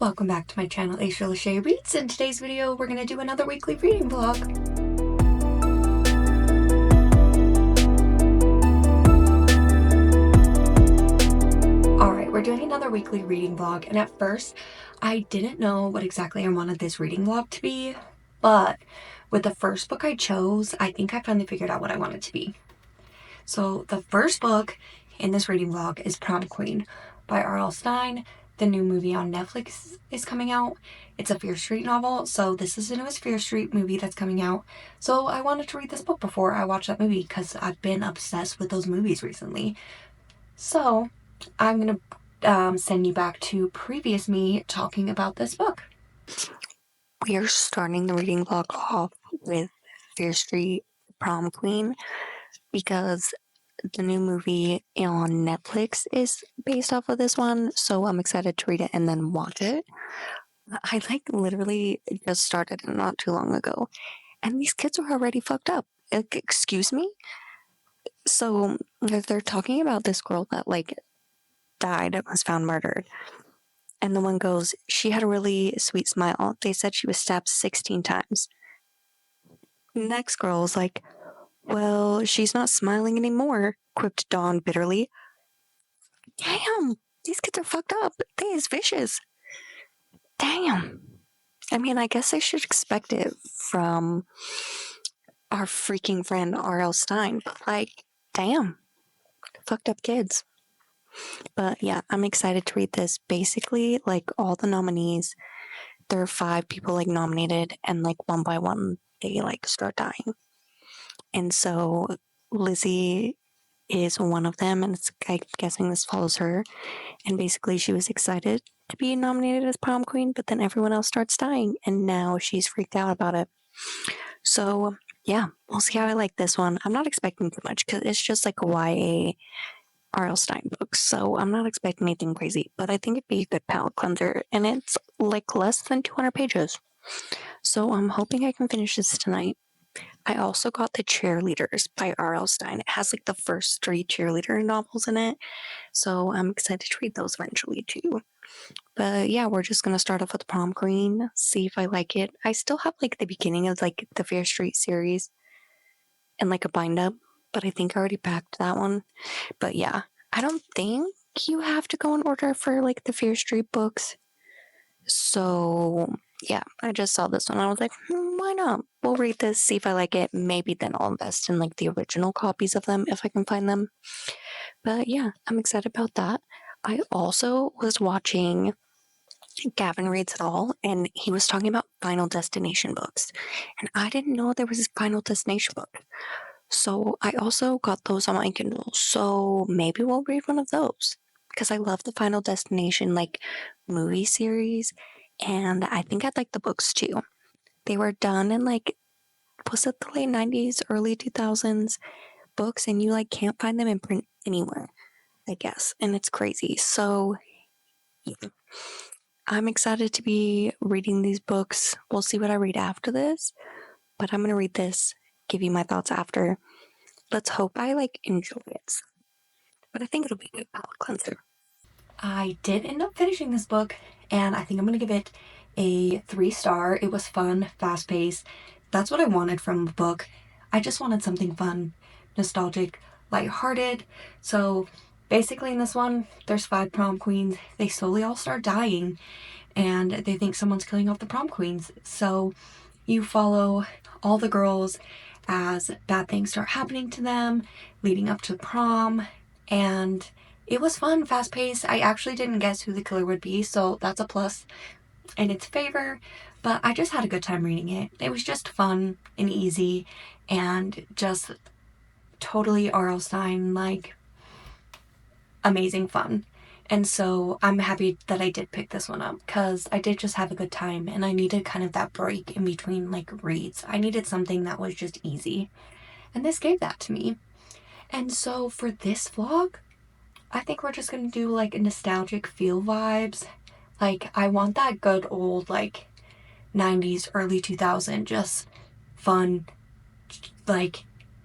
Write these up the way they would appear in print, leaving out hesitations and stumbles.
Welcome back to my channel, Aisha Lachey Reads. In today's video, we're going to do another weekly reading vlog. Alright, we're doing another weekly reading vlog, and at first, I didn't know what exactly I wanted this reading vlog to be, but with the first book I chose, I think I finally figured out what I want it to be. So the first book in this reading vlog is Prom Queen by R.L. Stine. The new movie on Netflix is coming out. It's a Fear Street novel, so this is the newest Fear Street movie that's coming out. So I wanted to read this book before I watched that movie because I've been obsessed with those movies recently. So I'm gonna send you back to previous me talking about this book. We are starting the reading vlog off with Fear Street Prom Queen because the new movie on Netflix is based off of this one, so I'm excited to read it and then watch it. I literally just started it not too long ago, and these kids are already fucked up. Excuse me? So they're talking about this girl that died and was found murdered. And the one goes, she had a really sweet smile. They said she was stabbed 16 times. Next girl was like, well, she's not smiling anymore, quipped Dawn bitterly. Damn, these kids are fucked up. They is vicious. Damn. I mean, I guess I should expect it from our freaking friend R.L. Stine, but damn. Fucked up kids. But yeah, I'm excited to read this. Basically, all the nominees, there are 5 people nominated, and one by one they start dying. And so Lizzie is one of them, and I'm guessing this follows her. And basically, she was excited to be nominated as prom queen, but then everyone else starts dying, and now she's freaked out about it. So yeah, we'll see how I like this one. I'm not expecting too much because it's just a YA R.L. Stine book, so I'm not expecting anything crazy, but I think it'd be a good palate cleanser, and it's less than 200 pages. So I'm hoping I can finish this tonight. I also got The Cheerleaders by R.L. Stine. It has the first 3 cheerleader novels in it, so I'm excited to read those eventually too. But yeah, we're just gonna start off with Prom Queen, see if I like it. I still have the beginning of the Fear Street series and a bind up, but I think I already packed that one. But yeah, I don't think you have to go in order for the Fear Street books. So yeah, I just saw this one. I was like, why not? We'll read this, see if I like it. Maybe then I'll invest in the original copies of them if I can find them. But yeah, I'm excited about that. I also was watching Gavin Reads It All, and he was talking about Final Destination books. And I didn't know there was a Final Destination book. So I also got those on my Kindle. So maybe we'll read one of those. Because I love the Final Destination movie series. And I think I'd like the books too. They were done in was it the late 90s, early 2000s books, and you can't find them in print anywhere, I guess. And it's crazy. So yeah. I'm excited to be reading these books. We'll see what I read after this, but I'm going to read this, give you my thoughts after. Let's hope I enjoy it. But I think it'll be a good palate cleanser. I did end up finishing this book, and I think I'm going to give it a 3-star. It was fun, fast-paced. That's what I wanted from the book. I just wanted something fun, nostalgic, lighthearted. So basically in this one, there's 5 prom queens. They slowly all start dying, and they think someone's killing off the prom queens. So you follow all the girls as bad things start happening to them, leading up to prom, and it was fun, fast-paced. I actually didn't guess who the killer would be, so that's a plus in its favor, but I just had a good time reading it. It was just fun and easy, and just totally R.L. Stine, amazing fun. And so I'm happy that I did pick this one up, because I did just have a good time, and I needed kind of that break in between reads. I needed something that was just easy, and this gave that to me. And so for this vlog, I think we're just gonna do a nostalgic feel vibes. I want that good old 90s, early 2000s, just fun,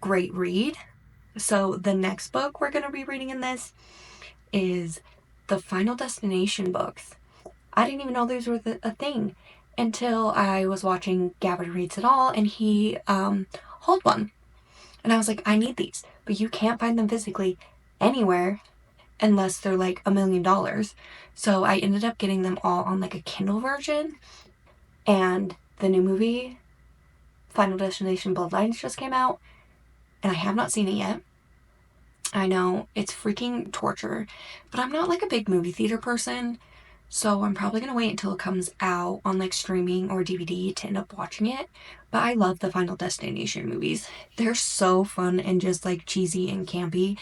great read. So the next book we're gonna be reading in this is the Final Destination books. I didn't even know these were a thing until I was watching Gavin Reads It All, and he hauled one. And I was like, I need these. But you can't find them physically anywhere unless they're like $1 million. So I ended up getting them all on like a Kindle version. And the new movie, Final Destination Bloodlines, just came out, and I have not seen it yet. I know it's freaking torture, but I'm not like a big movie theater person, so I'm probably gonna wait until it comes out on like streaming or DVD to end up watching it. But I love the Final Destination movies. They're so fun and just like cheesy and campy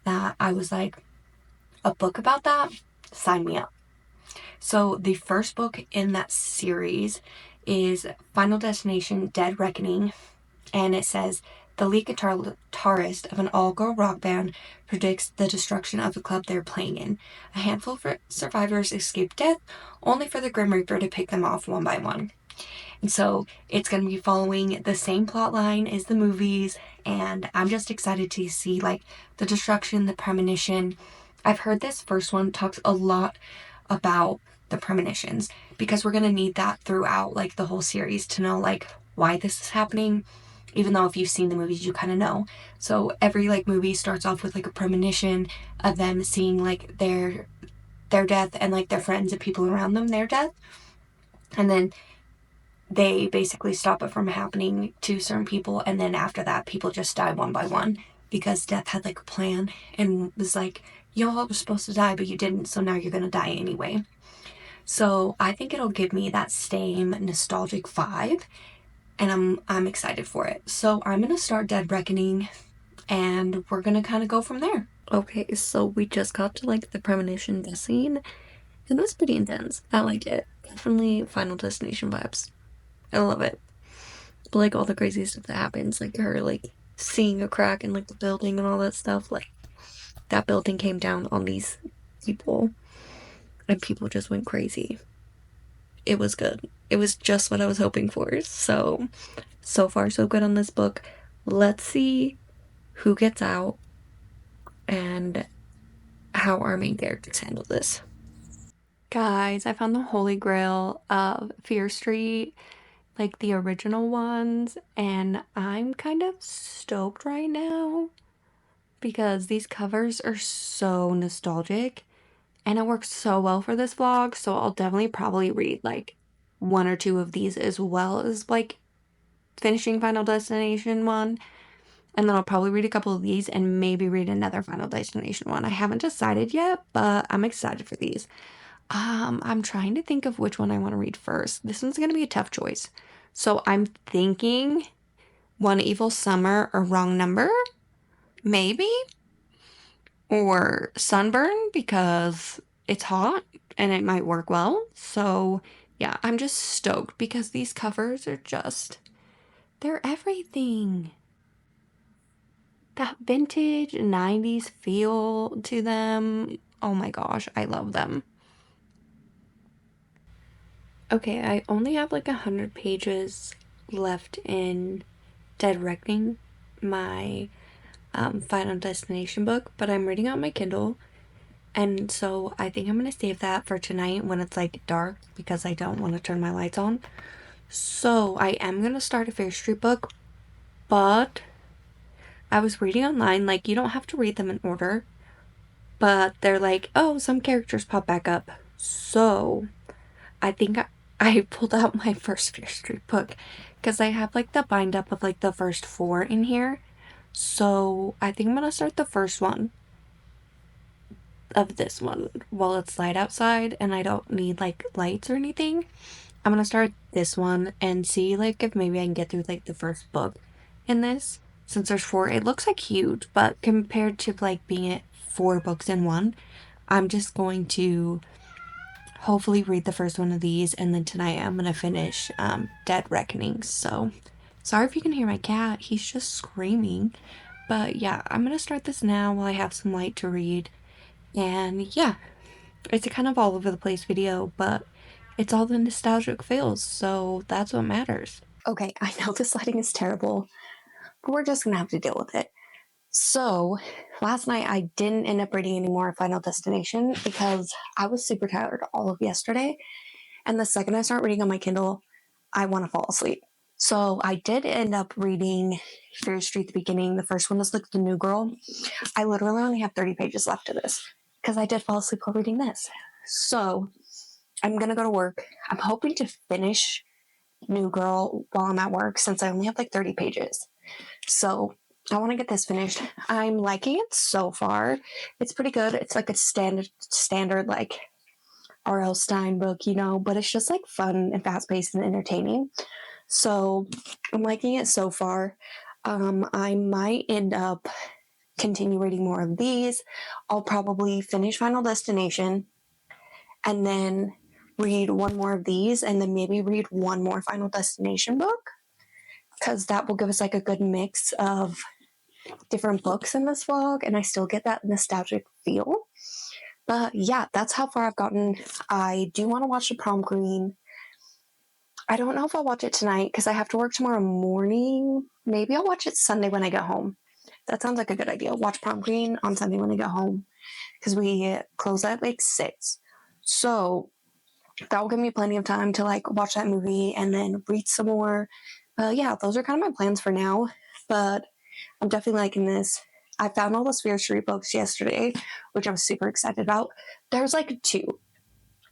that I was like, a book about that? Sign me up. So the first book in that series is Final Destination Dead Reckoning, and it says the lead guitarist of an all-girl rock band predicts the destruction of the club they're playing in. A handful of survivors escape death, only for the Grim Reaper to pick them off one by one. And so it's going to be following the same plot line as the movies, and I'm just excited to see like the destruction, the premonition. I've heard this first one talks a lot about the premonitions because we're going to need that throughout like the whole series to know like why this is happening, even though if you've seen the movies you kind of know. So every like movie starts off with like a premonition of them seeing like their death and like their friends and people around them their death, and then they basically stop it from happening to certain people, and then after that people just die one by one because death had like a plan and was like, y'all were supposed to die but you didn't, so now you're gonna die anyway. So I think it'll give me that same nostalgic vibe, and I'm excited for it. So I'm gonna start Dead Reckoning, and we're gonna kind of go from there. Okay, so we just got to like the premonition death scene. It was pretty intense. I liked it. Definitely Final Destination vibes. I love it. But like all the crazy stuff that happens, like her like seeing a crack in like the building and all that stuff, like that building came down on these people and people just went crazy. It was good. It was just what I was hoping for. So far so good on this book. Let's see who gets out and how our main characters handle this. Guys, I found the Holy Grail of Fear Street, like the original ones, and I'm kind of stoked right now because these covers are so nostalgic and it works so well for this vlog. So I'll definitely probably read like one or two of these as well as like finishing Final Destination one. And then I'll probably read a couple of these and maybe read another Final Destination one. I haven't decided yet, but I'm excited for these. I'm trying to think of which one I want to read first. This one's going to be a tough choice. So I'm thinking One Evil Summer or Wrong Number, maybe? Or Sunburn because it's hot and it might work well. So yeah, I'm just stoked because these covers are just, they're everything. That vintage 90s feel to them. Oh my gosh, I love them. Okay, I only have like 100 pages left in Dead Reckoning, my Final Destination book, but I'm reading on my Kindle, and so I think I'm gonna save that for tonight when it's like dark because I don't want to turn my lights on. So I am gonna start a Fear Street book, but I was reading online, like you don't have to read them in order, but they're like, oh, some characters pop back up. So I think I pulled out my first Fear Street book because I have like the bind up of like the first 4 in here. So I think I'm gonna start the first one of this one while it's light outside and I don't need like lights or anything. I'm gonna start this one and see like if maybe I can get through like the first book in this. Since there's 4, it looks like huge, but compared to like being at 4 books in one, I'm just going to hopefully read the first one of these, and then tonight I'm gonna finish Dead Reckoning. So sorry if you can hear my cat, he's just screaming. But yeah, I'm gonna start this now while I have some light to read. And yeah, it's a kind of all over the place video, but it's all the nostalgic feels, so that's what matters. Okay, I know this lighting is terrible, but we're just gonna have to deal with it. So, last night I didn't end up reading any more Final Destination because I was super tired all of yesterday, And the second I start reading on my Kindle, I want to fall asleep. So I did end up reading Fear Street at the beginning. The first one was like The New Girl. I literally only have 30 pages left of this because I did fall asleep while reading this. So I'm going to go to work. I'm hoping to finish New Girl while I'm at work since I only have like 30 pages. So I want to get this finished. I'm liking it so far. It's pretty good. It's like a standard like R.L. Stine book, you know, but it's just like fun and fast-paced and entertaining. So I'm liking it so far. I might end up continue reading more of these. I'll probably finish Final Destination and then read one more of these and then maybe read one more Final Destination book, because that will give us like a good mix of different books in this vlog and I still get that nostalgic feel. But yeah, that's how far I've gotten. I do want to watch The Prom Queen. I don't know if I'll watch it tonight because I have to work tomorrow morning. Maybe I'll watch it Sunday when I get home. That sounds like a good idea. Watch Prom Queen on Sunday when I get home because we close at like 6. So that will give me plenty of time to like watch that movie and then read some more. Yeah, those are kind of my plans for now. But I'm definitely liking this. I found all the Fear Street books yesterday, which I was super excited about. There's like 2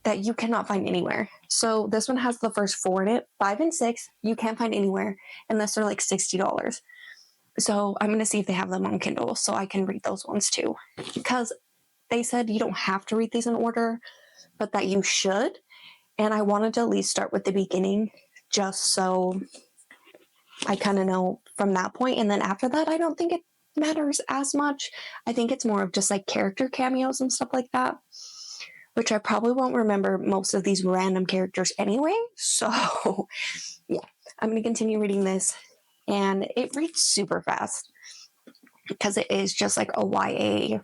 that you cannot find anywhere. So this one has the first 4 in it. 5 and 6 you can't find anywhere unless they're like $60. So I'm going to see if they have them on Kindle so I can read those ones too. Because they said you don't have to read these in order, but that you should. And I wanted to at least start with the beginning just so I kind of know from that point. And then after that, I don't think it matters as much. I think it's more of just like character cameos and stuff like that, which I probably won't remember most of these random characters anyway. So yeah, I'm going to continue reading this. And it reads super fast because it is just like a YA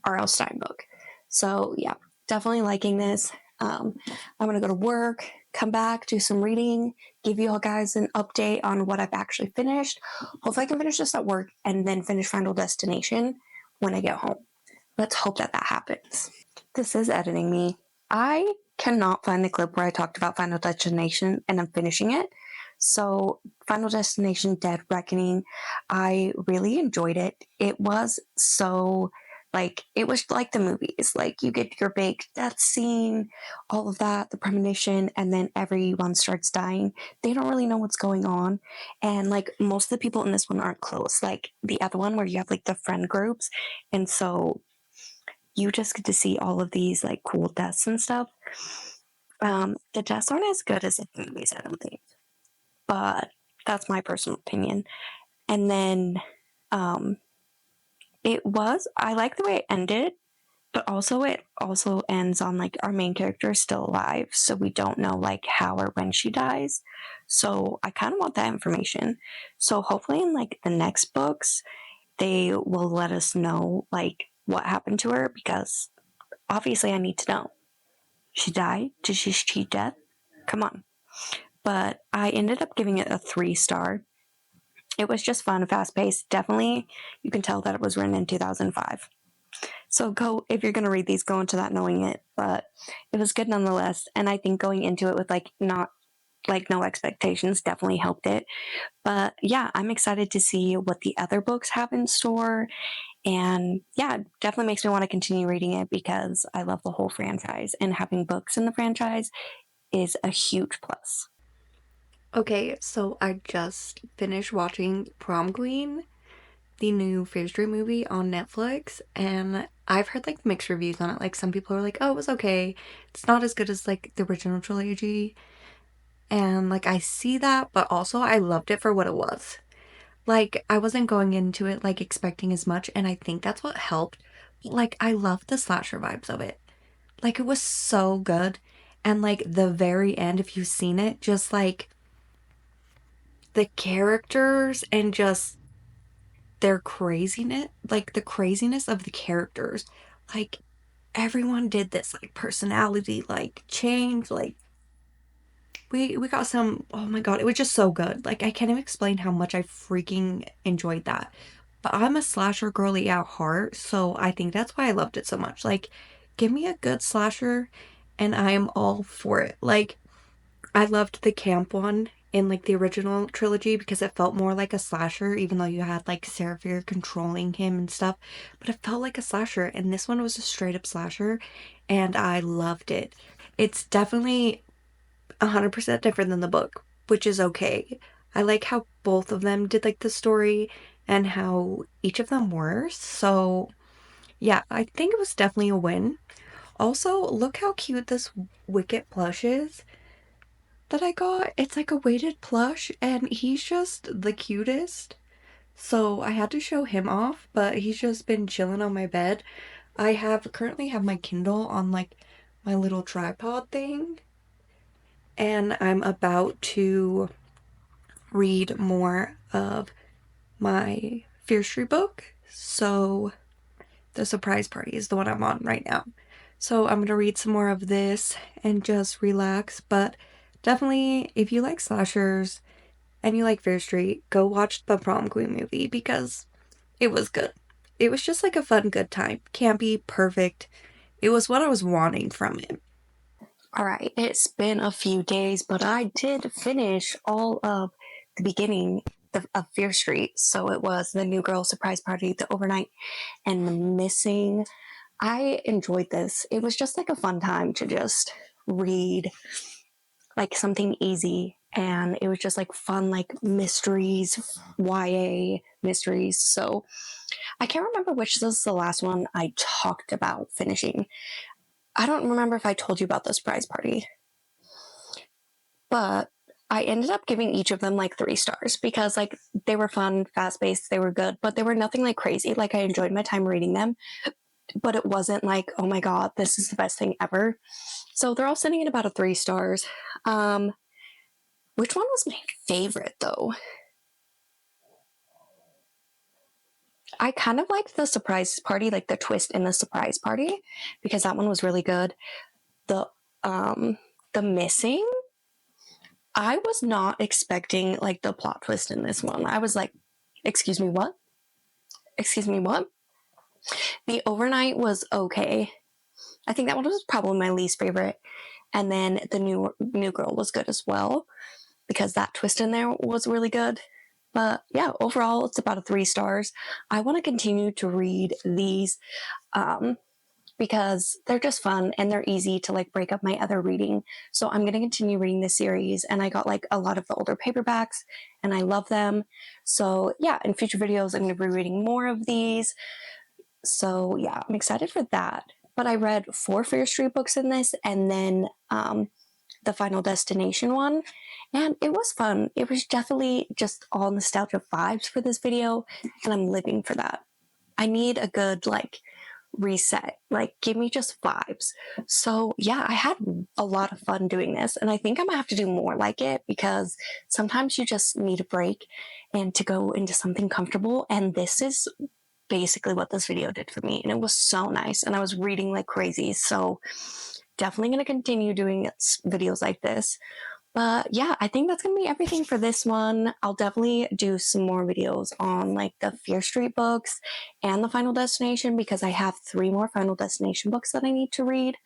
R.L. Stine book. So yeah, definitely liking this. I'm going to go to work, come back, do some reading, give you all guys an update on what I've actually finished. Hopefully I can finish this at work and then finish Final Destination when I get home. Let's hope that happens. This is editing me. I cannot find the clip where I talked about Final Destination and I'm finishing it. So Final Destination Dead Reckoning, I really enjoyed it. It was so like, it was like the movies, like you get your big death scene, all of that, the premonition, and then everyone starts dying. They don't really know what's going on. And like most of the people in this one aren't close. Like the other one where you have like the friend groups. And so you just get to see all of these like cool deaths and stuff. The deaths aren't as good as the movies, I don't think. But that's my personal opinion. And then I like the way it ended, but also it also ends on like our main character is still alive, so we don't know like how or when she dies. So I kind of want that information. So hopefully in like the next books, they will let us know like what happened to her, because obviously I need to know. She died? Did she cheat death? Come on. But I ended up giving it a 3-star. It was just fun, fast-paced. Definitely, you can tell that it was written in 2005. So if you're going to read these, go into that knowing it. But it was good nonetheless. And I think going into it with no expectations definitely helped it. But yeah, I'm excited to see what the other books have in store. And yeah, it definitely makes me want to continue reading it because I love the whole franchise. And having books in the franchise is a huge plus. Okay, so I just finished watching Prom Queen, the new Fear Street movie on Netflix, and I've heard like mixed reviews on it. Like some people are like, oh, it was okay. It's not as good as like the original trilogy. And like I see that, but also I loved it for what it was. Like I wasn't going into it like expecting as much, and I think that's what helped. Like I loved the slasher vibes of it. Like it was so good. And like the very end, if you've seen it, just like the characters and just their craziness, like the craziness of the characters, like everyone did this like personality like change, like we got some, oh my god, it was just so good. Like I can't even explain how much I freaking enjoyed that. But I'm a slasher girly at heart, so I think that's why I loved it so much. Like give me a good slasher and I am all for it. Like, I loved the camp one in like the original trilogy because it felt more like a slasher, even though you had like Seraphir controlling him and stuff. But it felt like a slasher, and this one was a straight up slasher, and I loved it. It's definitely 100% different than the book, which is okay. I like how both of them did like the story and how each of them were. So, yeah, I think it was definitely a win. Also, look how cute this Wicket plush is that I got. It's like a weighted plush, and he's just the cutest. So I had to show him off, but he's just been chilling on my bed. I have currently have my Kindle on like my little tripod thing, and I'm about to read more of my Fear Street book. So the surprise party is the one I'm on right now. So I'm gonna read some more of this and just relax. But definitely, if you like slashers and you like Fear Street, go watch the Prom Queen movie because it was good. It was just like a fun, good time. Campy, perfect. It was what I was wanting from it. Alright, it's been a few days, but I did finish all of the beginning of Fear Street. So it was the New Girl Surprise Party, the Overnight, and the Missing. I enjoyed this. It was just like a fun time to just read like something easy, and it was just like fun, like mysteries, YA mysteries. So I can't remember which was the last one I talked about finishing. I don't remember if I told you about the surprise party, but I ended up giving each of them like 3 stars because like they were fun, fast paced, they were good, but they were nothing like crazy. Like I enjoyed my time reading them, but it wasn't like, oh my god, this is the best thing ever. So they're all sitting at about a 3 stars. Which one was my favorite though? I kind of liked the surprise party, like the twist in the surprise party, because that one was really good. The the Missing, I was not expecting like the plot twist in this one. I was like, excuse me, what? Excuse me, what? The Overnight was okay. I think that one was probably my least favorite. And then the new girl was good as well because that twist in there was really good. But yeah, overall, it's about a 3 stars. I want to continue to read these because they're just fun and they're easy to like break up my other reading. So I'm going to continue reading this series, and I got like a lot of the older paperbacks and I love them. So yeah, in future videos, I'm going to be reading more of these. So yeah, I'm excited for that. But I read 4 Fear Street books in this, and then the Final Destination one, and it was fun. It was definitely just all nostalgia vibes for this video, and I'm living for that. I need a good like reset, like give me just vibes. So yeah, I had a lot of fun doing this, and I think I'm gonna have to do more like it because sometimes you just need a break and to go into something comfortable, and this is basically what this video did for me, and it was so nice, and I was reading like crazy. So definitely going to continue doing videos like this. But yeah, I think that's going to be everything for this one. I'll definitely do some more videos on like the Fear Street books and the Final Destination because I have 3 more Final Destination books that I need to read.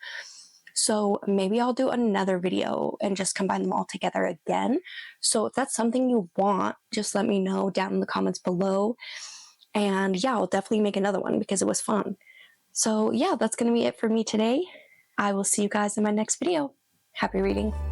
So maybe I'll do another video and just combine them all together again. So if that's something you want, just let me know down in the comments below. And yeah, I'll definitely make another one because it was fun. So yeah, that's going to be it for me today. I will see you guys in my next video. Happy reading.